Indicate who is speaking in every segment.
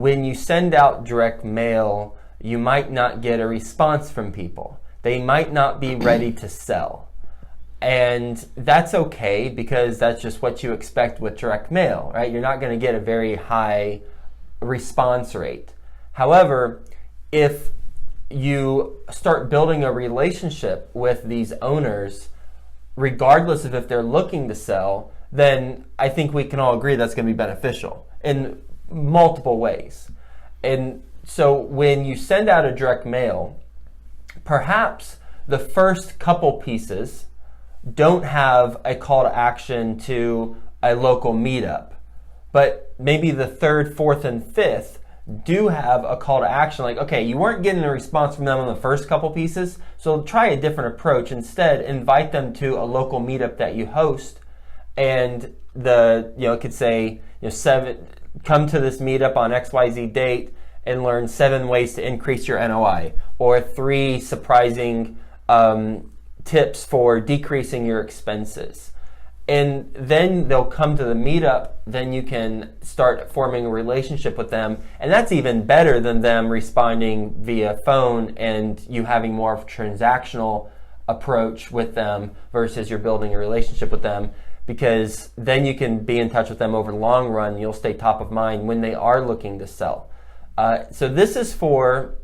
Speaker 1: when you send out direct mail, you might not get a response from people. They might not be ready to sell. And that's okay, because that's just what you expect with direct mail, right? You're not going to get a very high response rate. However, if you start building a relationship with these owners, regardless of if they're looking to sell, then I think we can all agree that's going to be beneficial in multiple ways. And so when you send out a direct mail, perhaps the first couple pieces don't have a call to action to a local meetup, but maybe the third, fourth, and fifth do have a call to action. Like, okay, you weren't getting a response from them on the first couple pieces, so try a different approach. Instead, invite them to a local meetup that you host, and it could say, come to this meetup on XYZ date and learn 7 ways to increase your NOI, or 3 surprising tips for decreasing your expenses. And then they'll come to the meetup, then you can start forming a relationship with them. And that's even better than them responding via phone and you having more of a transactional approach with them versus you're building a relationship with them, because then you can be in touch with them over the long run. You'll stay top of mind when they are looking to sell. So this is for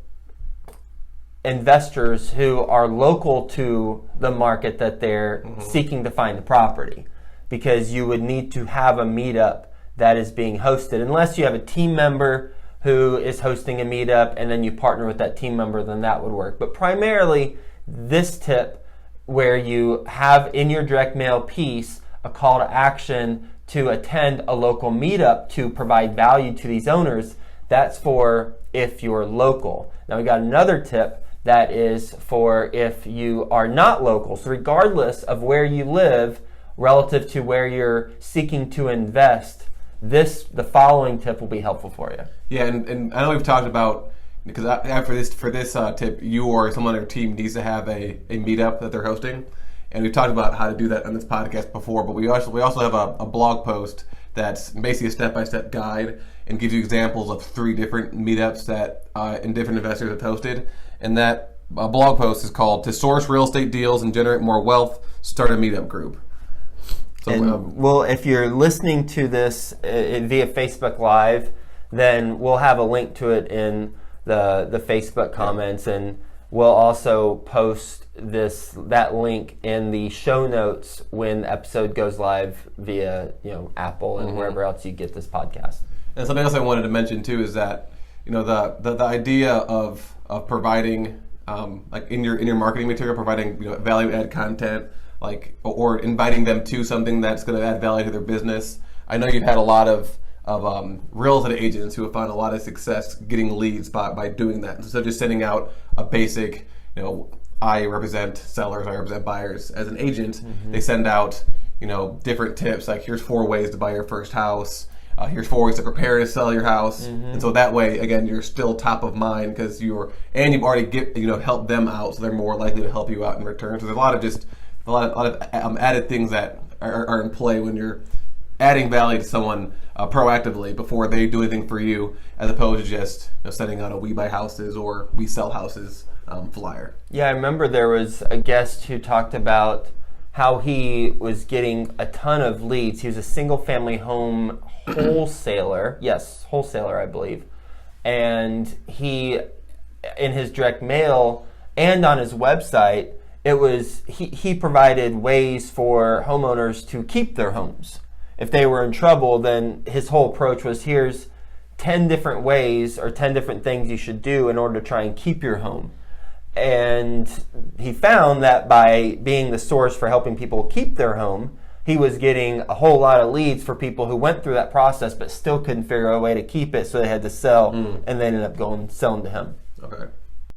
Speaker 1: investors who are local to the market that they're seeking to find the property, because you would need to have a meetup that is being hosted. Unless you have a team member who is hosting a meetup and then you partner with that team member, then that would work. But primarily, this tip where you have in your direct mail piece a call to action to attend a local meetup to provide value to these owners, that's for if you're local. Now we got another tip that is for if you are not local. So regardless of where you live relative to where you're seeking to invest, the following tip will be helpful for you.
Speaker 2: Yeah, and I know we've talked about, because for this tip, you or someone on your team needs to have a meetup that they're hosting. And we've talked about how to do that on this podcast before, but we also have a blog post that's basically a step-by-step guide and gives you examples of 3 different meetups that and different investors have hosted. And that blog post is called "To Source Real Estate Deals and Generate More Wealth, Start a Meetup Group." So,
Speaker 1: if you're listening to this via Facebook Live, then we'll have a link to it in the Facebook comments, and we'll also post that link in the show notes when the episode goes live via Apple and wherever else you get this podcast.
Speaker 2: And something else I wanted to mention too is that the idea of providing like in your marketing material, providing value add content, or inviting them to something that's going to add value to their business. I know you've had a lot of real estate agents who have found a lot of success getting leads by doing that. Instead of just sending out a basic, I represent sellers, I represent buyers. As an agent, they send out, different tips, like here's 4 ways to buy your first house. Here's 4 ways to prepare to sell your house. And so that way, again, you're still top of mind because you've already helped them out, so they're more likely to help you out in return. So there's a lot of added things that are in play when you're adding value to someone proactively before they do anything for you, as opposed to just sending out a "we buy houses" or "we sell houses" flyer.
Speaker 1: Yeah, I remember there was a guest who talked about how he was getting a ton of leads. He was a single-family home wholesaler. Yes, wholesaler, I believe. And he, in his direct mail and on his website, he provided ways for homeowners to keep their homes. If they were in trouble, then his whole approach was, here's 10 different ways or 10 different things you should do in order to try and keep your home. And he found that by being the source for helping people keep their home, he was getting a whole lot of leads for people who went through that process but still couldn't figure out a way to keep it, so they had to sell, and they ended up selling to him.
Speaker 2: Okay.